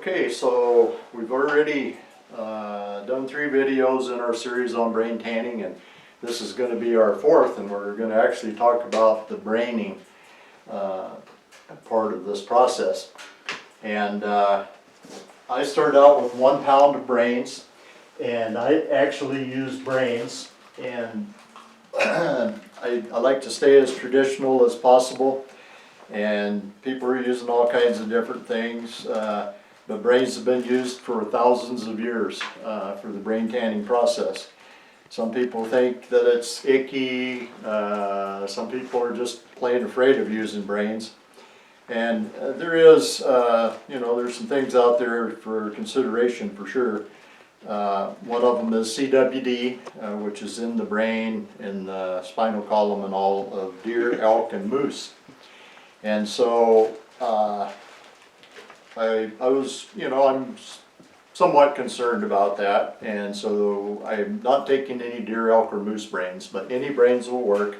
Okay, so we've already done 3 videos in our series on brain tanning, and this is going to be our 4th, and we're going to actually talk about the braining part of this process. And I started out with 1 pound of brains, and I actually use brains, and I like to stay as traditional as possible, and people are using all kinds of different things. But brains have been used for thousands of years for the brain tanning process. Some people think that it's icky, some people are just plain afraid of using brains. And there is, there's some things out there for consideration for sure. One of them is CWD, which is in the brain, in the spinal column and all of deer, elk, and moose. And so I was, I'm somewhat concerned about that, and so I'm not taking any deer, elk, or moose brains, but any brains will work.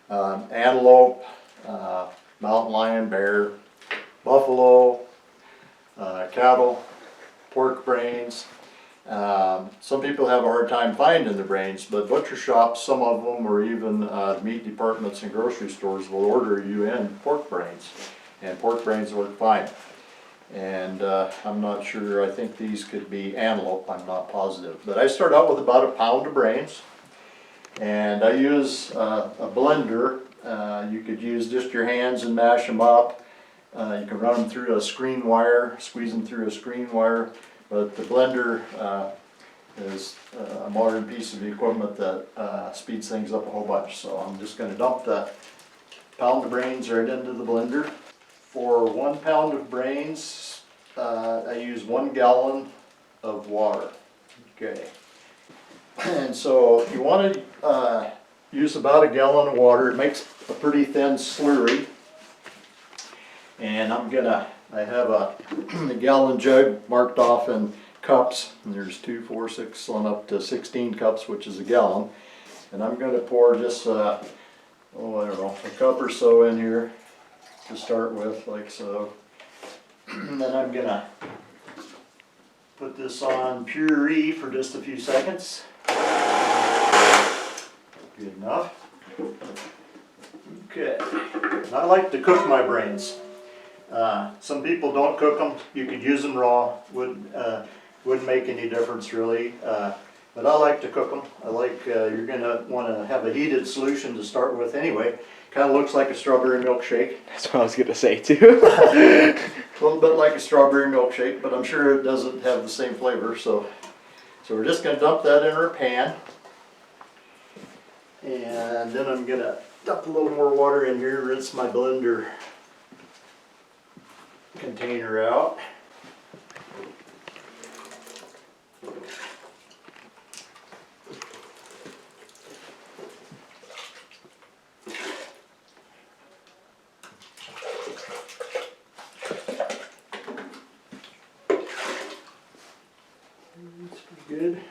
Antelope, mountain lion, bear, buffalo, cattle, pork brains. Some people have a hard time finding the brains, but butcher shops, some of them, or even meat departments and grocery stores will order you in pork brains, and pork brains work fine. And I'm not sure, I think these could be antelope, I'm not positive. But I start out with about 1 pound of brains, and I use a blender. You could use just your hands and mash them up. You can run them through a screen wire, squeeze them through a screen wire, but the blender is a modern piece of equipment that speeds things up a whole bunch. So I'm just going to dump the pound of brains right into the blender. For 1 pound of brains, I use 1 gallon of water. Okay. And so you want to use about 1 gallon of water. It makes a pretty thin slurry. And I have a gallon jug marked off in cups. And there's 2, 4, 6, on up to 16 cups, which is 1 gallon. And I'm going to pour just, I don't know, a cup or so in here to start with, like so. And then I'm gonna put this on puree for just a few seconds. Good enough. Okay. And I like to cook my brains. Some people don't cook them. You could use them raw. Wouldn't make any difference really. But I like to cook them. I like, you're gonna want to have a heated solution to start with anyway. Kind of looks like a strawberry milkshake. That's what I was gonna say too. A little bit like a strawberry milkshake, but I'm sure it doesn't have the same flavor. So we're just gonna dump that in our pan, and then I'm gonna dump a little more water in here, rinse my blender container out. That's pretty good.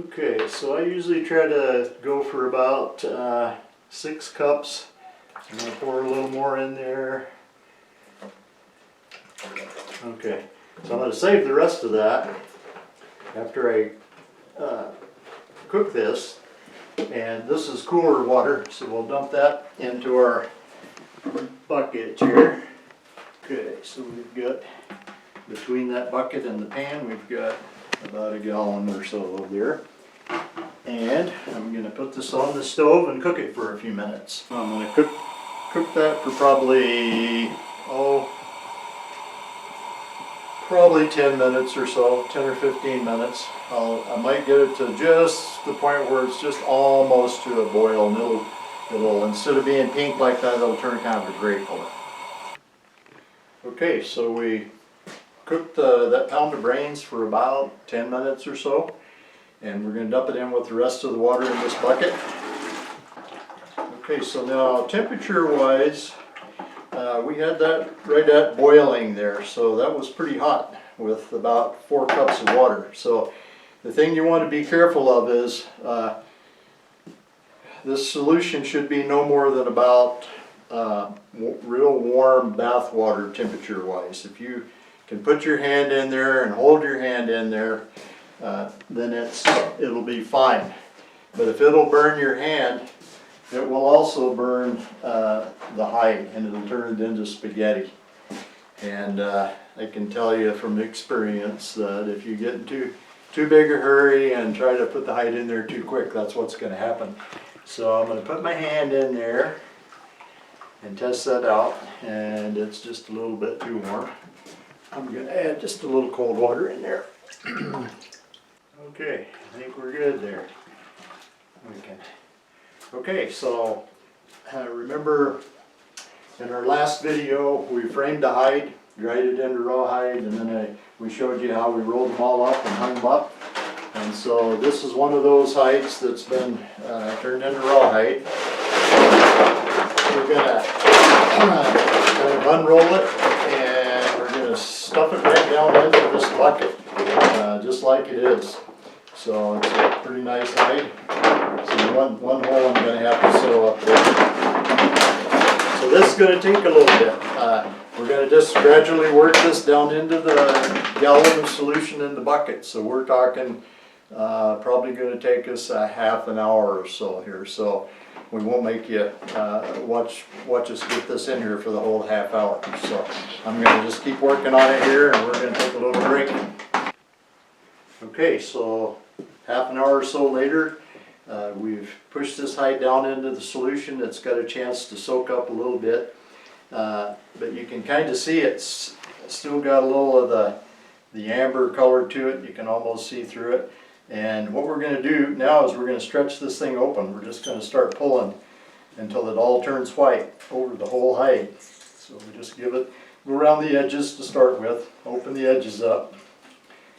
Okay, so I usually try to go for about 6 cups. I'm going to pour a little more in there. Okay, so I'm going to save the rest of that after I cook this. And this is cooler water, so we'll dump that into our bucket here. Okay, so we've got, between that bucket and the pan, we've got about 1 gallon or so there. And I'm going to put this on the stove and cook it for a few minutes. I'm going to cook that for probably 10 minutes or so, 10 or 15 minutes. I might get it to just the point where it's just almost to a boil, and it'll instead of being pink like that, it'll turn kind of a gray color. Okay, so we cooked that pound of brains for about 10 minutes or so, and we're going to dump it in with the rest of the water in this bucket. Okay, so now temperature wise, we had that right at boiling there, so that was pretty hot with about 4 cups of water. So the thing you want to be careful of is this solution should be no more than about real warm bath water temperature wise. If you can put your hand in there and hold your hand in there, then it'll be fine. But if it'll burn your hand, it will also burn the hide, and it'll turn it into spaghetti. And I can tell you from experience that if you get into too big a hurry and try to put the hide in there too quick, that's what's going to happen. So I'm going to put my hand in there and test that out, and it's just a little bit too warm. I'm going to add just a little cold water in there. Okay, I think we're good there. Okay, so remember in our last video we framed the hide, dried it into rawhide, and then we showed you how we rolled them all up and hung them up. And so this is one of those hides that's been turned into rawhide. We're going to kind of unroll it, and we're going to stuff it right down into this bucket, just like it is. So it's a pretty nice hide. So one hole I'm going to have to sew up there. So this is going to take a little bit. We're going to just gradually work this down into the gallon of solution in the bucket. So we're talking probably going to take us a half an hour or so here. So we won't make you watch us get this in here for the whole half hour. So I'm going to just keep working on it here, and we're going to take a little break. Okay, so half an hour or so later, we've pushed this hide down into the solution. It's got a chance to soak up a little bit, but you can kind of see it's still got a little of the amber color to it. You can almost see through it. And what we're going to do now is we're going to stretch this thing open. We're just going to start pulling until it all turns white over the whole hide. So we just go around the edges to start with, open the edges up,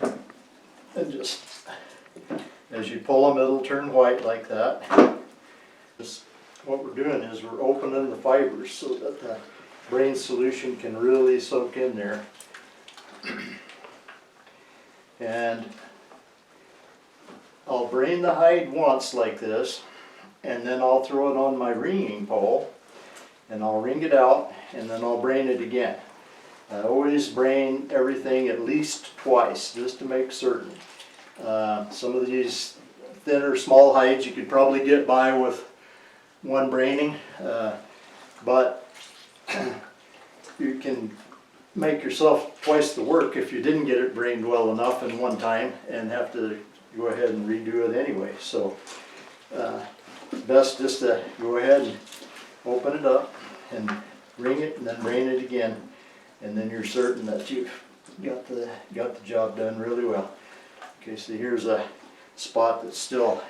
and just as you pull them, it'll turn white like that. What we're doing is we're opening the fibers so that the brain solution can really soak in there. And I'll brain the hide once like this, and then I'll throw it on my wringing pole, and I'll wring it out, and then I'll brain it again. I always brain everything at least twice, just to make certain. Some of these thinner, small hides you could probably get by with one braining, but you can make yourself twice the work if you didn't get it brained well enough in one time and have to go ahead and redo it anyway. So best just to go ahead and open it up and wring it and then brain it again, and then you're certain that you've got the job done really well. Okay, so here's a spot that's still,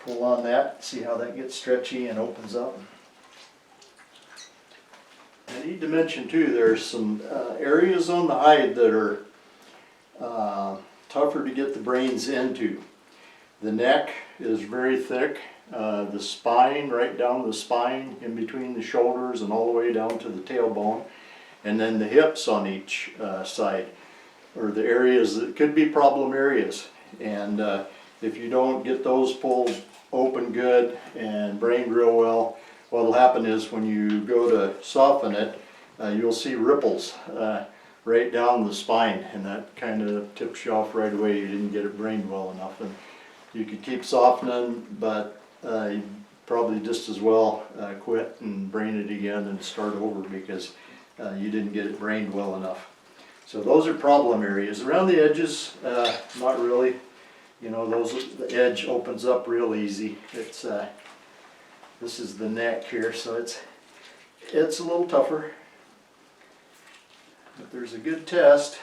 pull on that, see how that gets stretchy and opens up. I need to mention too, there's some areas on the hide that are tougher to get the brains into. The neck is very thick, the spine, right down the spine, in between the shoulders and all the way down to the tailbone, and then the hips on each side, or the areas that could be problem areas. And if you don't get those pulled open good and brained real well, what'll happen is when you go to soften it, you'll see ripples right down the spine, and that kind of tips you off right away. You didn't get it brained well enough. And you could keep softening, but you probably just as well quit and brain it again and start over because you didn't get it brained well enough. So those are problem areas. Around the edges, not really. You know, the edge opens up real easy. It's this is the neck here, so it's a little tougher. But there's a good test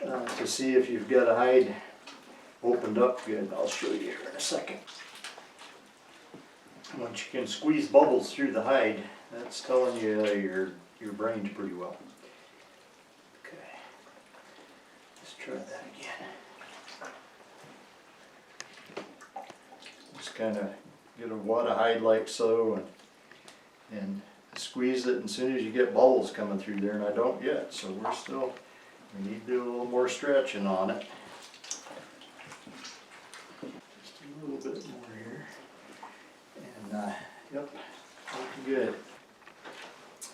to see if you've got a hide opened up good. I'll show you here in a second. Once you can squeeze bubbles through the hide, that's telling you you're brained pretty well. Okay, let's try that again. Just kind of get a wad of hide like so, and squeeze it, and as soon as you get bubbles coming through there, and I don't yet, so we need to do a little more stretching on it. Just a little bit more here, and yep, looking good.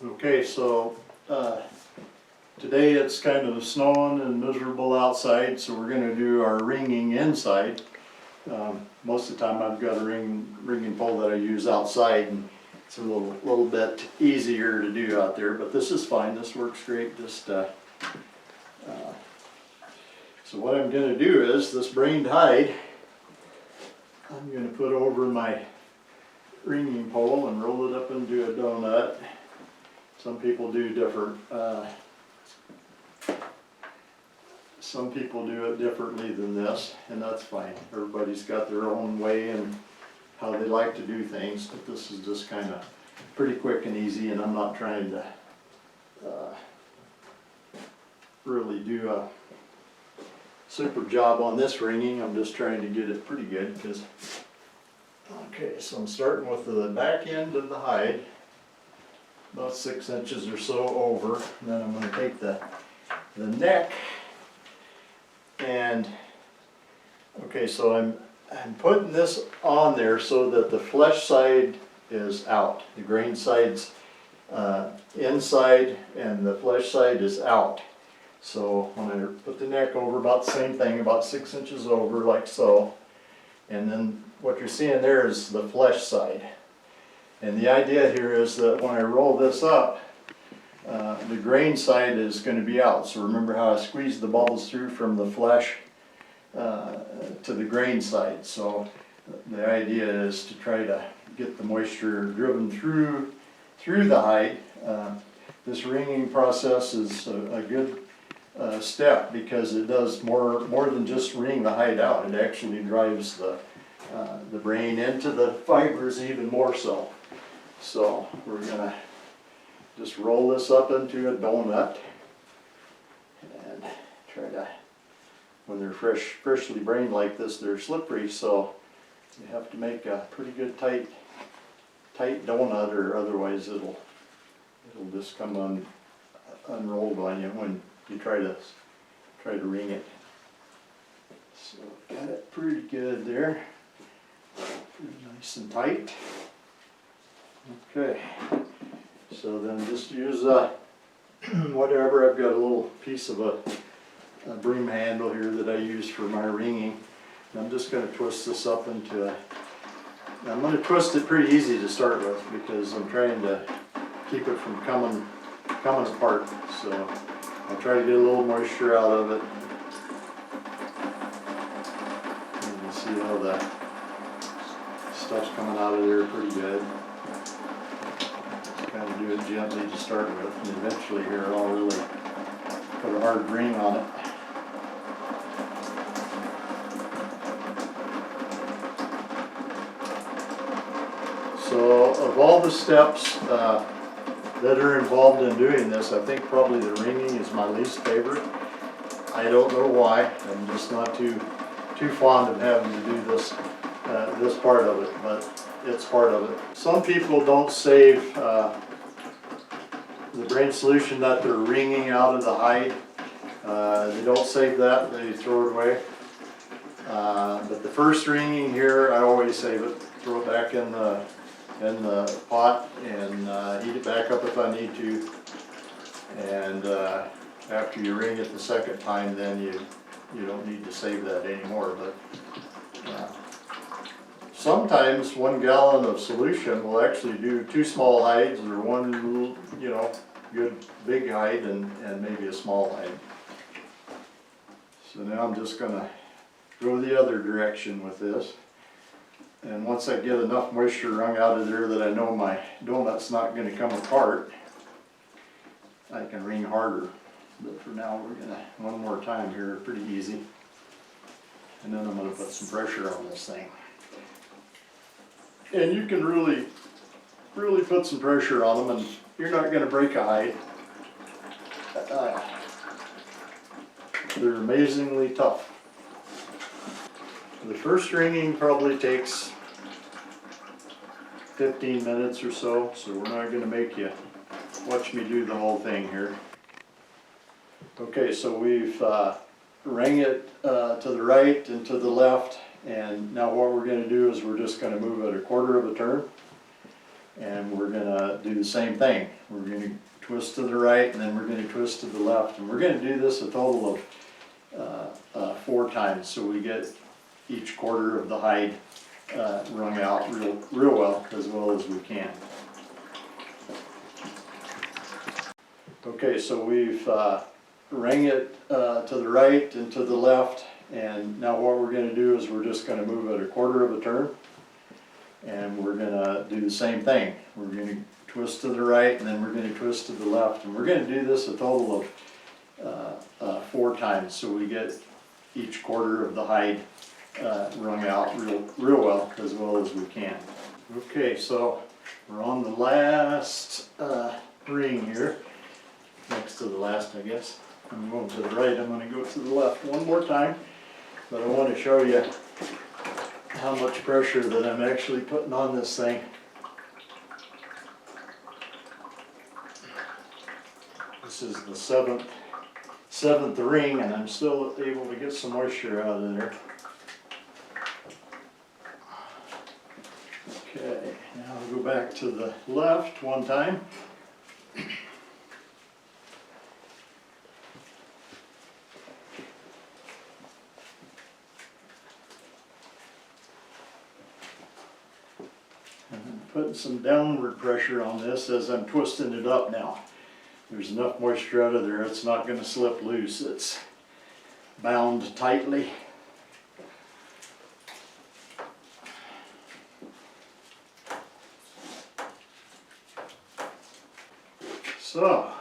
Okay, so, today it's kind of snowing and miserable outside, so we're gonna do our ringing inside. Most of the time I've got a ringing pole that I use outside, and it's a little bit easier to do out there, but this is fine, this works great, so what I'm gonna do is, this brained hide, I'm gonna put over my ringing pole and roll it up into a donut. Some people do different, some people do it differently than this, and that's fine. Everybody's got their own way and how they like to do things, but this is just kind of pretty quick and easy, and I'm not trying to really do a super job on this ringing. I'm just trying to get it pretty good, because, okay, so I'm starting with the back end of the hide, about 6 inches or so over, and then I'm going to take the neck, and okay, so I'm putting this on there so that the flesh side is out, the grain side's inside and the flesh side is out. So when I put the neck over, about the same thing, about 6 inches over, like so, and then what you're seeing there is the flesh side. And the idea here is that when I roll this up, the grain side is going to be out. So remember how I squeezed the bubbles through from the flesh to the grain side. So the idea is to try to get the moisture driven through the hide. This ringing process is a good step, because it does more than just wring the hide out. It actually drives the brain into the fibers even more so. So we're gonna just roll this up into a donut and try to, when they're freshly brained like this, they're slippery, so you have to make a pretty good tight donut, or otherwise it'll just come unrolled on you when you try to ring it. So got it pretty good there, pretty nice and tight. Okay, so then just use whatever. I've got a little piece of a broom handle here that I use for my ringing. And I'm just going to twist this up into I'm going to twist it pretty easy to start with, because I'm trying to keep it from coming apart. So I'll try to get a little moisture out of it. And you see how the stuff's coming out of there pretty good. Just kind of do it gently to start with, and eventually here I'll really put a hard ring on it. So of all the steps that are involved in doing this, I think probably the ringing is my least favorite. I don't know why. I'm just not too fond of having to do this part of it, but it's part of it. Some people don't save the brain solution that they're wringing out of the hide. They don't save that, they throw it away. But the first ringing here, I always save it, throw it back in the pot and heat it back up if I need to. And after you ring it the second time, then you don't need to save that anymore. But sometimes 1 gallon of solution will actually do 2 small hides, or 1, good big hide and maybe a small hide. So now I'm just gonna go the other direction with this. And once I get enough moisture wrung out of there that I know my donut's not going to come apart, I can ring harder. But for now, we're going to, one more time here, pretty easy. And then I'm going to put some pressure on this thing. And you can really put some pressure on them, and you're not going to break a hide. They're amazingly tough. The first ringing probably takes 15 minutes or so, so we're not going to make you watch me do the whole thing here. Okay, so we've rang it to the right and to the left, and now what we're going to do is we're just going to move it 1/4 of a turn. And we're gonna do the same thing. We're gonna twist to the right, and then we're gonna twist to the left. And we're gonna do this a total of 4 times, so we get each quarter of the hide wrung out real well, as well as we can. Okay, so we've wrung it to the right and to the left, and now what we're gonna do is we're just gonna move it a quarter of a turn, and we're gonna do the same thing. We're gonna twist to the right, and then we're gonna twist to the left, and we're gonna do this a total of 4 times, so we get each quarter of the hide wrung out real well, as well as we can. Okay, so we're on the last ring here, next to the last, I guess. I'm going to the right, I'm going to go to the left one more time, but I want to show you how much pressure that I'm actually putting on this thing. This is the seventh ring, and I'm still able to get some moisture out of there. Okay, now I'll go back to the left one time. And I'm putting some downward pressure on this as I'm twisting it up now. There's enough moisture out of there, it's not going to slip loose. It's bound tightly. So,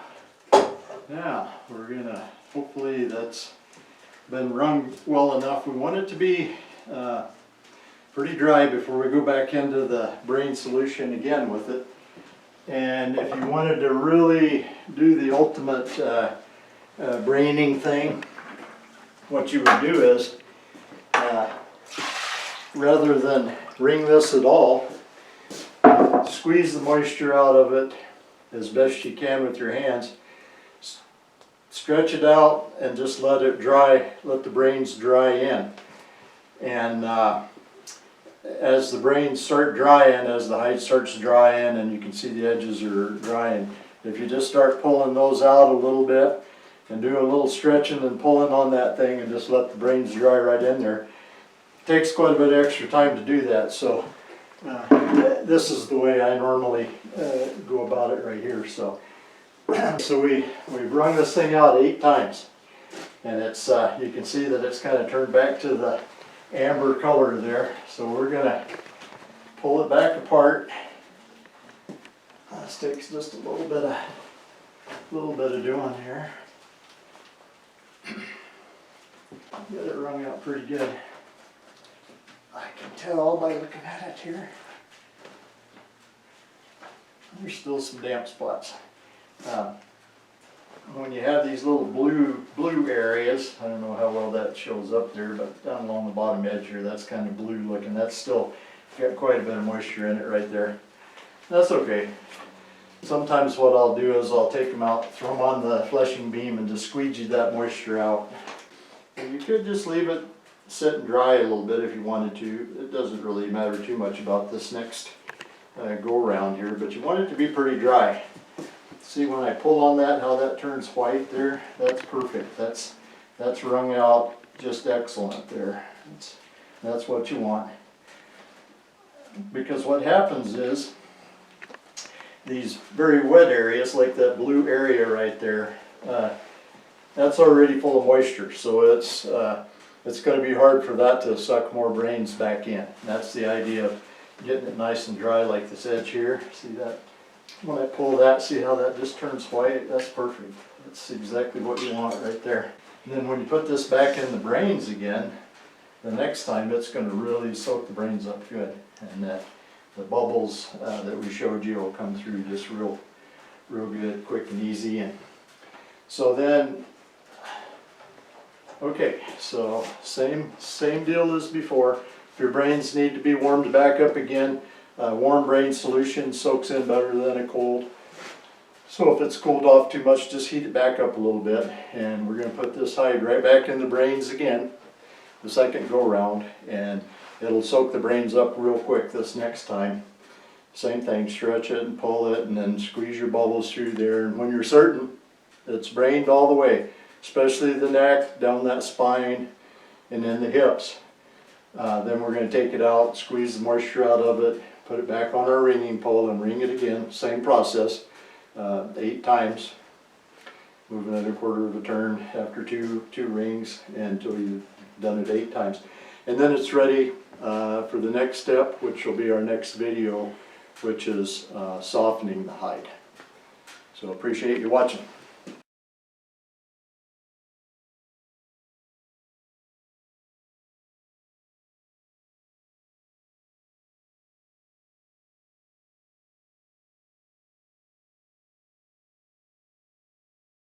now we're gonna, hopefully that's been wrung well enough. We want it to be pretty dry before we go back into the brain solution again with it. And if you wanted to really do the ultimate braining thing, what you would do is, rather than wring this at all, squeeze the moisture out of it as best you can with your hands, stretch it out and just let it dry, let the brains dry in. And as the brains start drying, as the hide starts drying and you can see the edges are drying, if you just start pulling those out a little bit and do a little stretching and pulling on that thing and just let the brains dry right in there, it takes quite a bit of extra time to do that. So this is the way I normally go about it right here. So we've wrung this thing out 8 times, and it's you can see that it's kind of turned back to the amber color there. So we're gonna pull it back apart. This takes just a little bit of doing here. Get it wrung out pretty good. I can tell by looking at it here. There's still some damp spots. When you have these little blue areas, I don't know how well that shows up there, but down along the bottom edge here, that's kind of blue looking. That's still got quite a bit of moisture in it right there. That's okay. Sometimes what I'll do is I'll take them out, throw them on the fleshing beam, and just squeegee that moisture out. And you could just leave it sit and dry a little bit if you wanted to. It doesn't really matter too much about this next go around here, but you want it to be pretty dry. See, when I pull on that, how that turns white there? That's perfect. That's wrung out just excellent there. That's what you want. Because what happens is, these very wet areas, like that blue area right there, that's already full of moisture, so it's going to be hard for that to suck more brains back in. That's the idea of getting it nice and dry like this edge here. See that? When I pull that, see how that just turns white? That's perfect. That's exactly what you want right there. And then when you put this back in the brains again, the next time it's going to really soak the brains up good. And the bubbles that we showed you will come through just real good, quick and easy. And so then, okay, so same deal as before. If your brains need to be warmed back up again, warm brain solution soaks in better than a cold. So if it's cooled off too much, just heat it back up a little bit. And we're going to put this hide right back in the brains again, the second go around, and it'll soak the brains up real quick this next time. same thing, stretch it and pull it and then squeeze your bubbles through there. And when you're certain it's brained all the way, especially the neck, down that spine, and then the hips, then we're going to take it out, squeeze the moisture out of it, put it back on our ringing pole and ring it again. Same process, 8 times, moving it a quarter of a turn after two rings until you've done it 8 times. And then it's ready for the next step, which will be our next video, which is softening the hide. So appreciate you watching.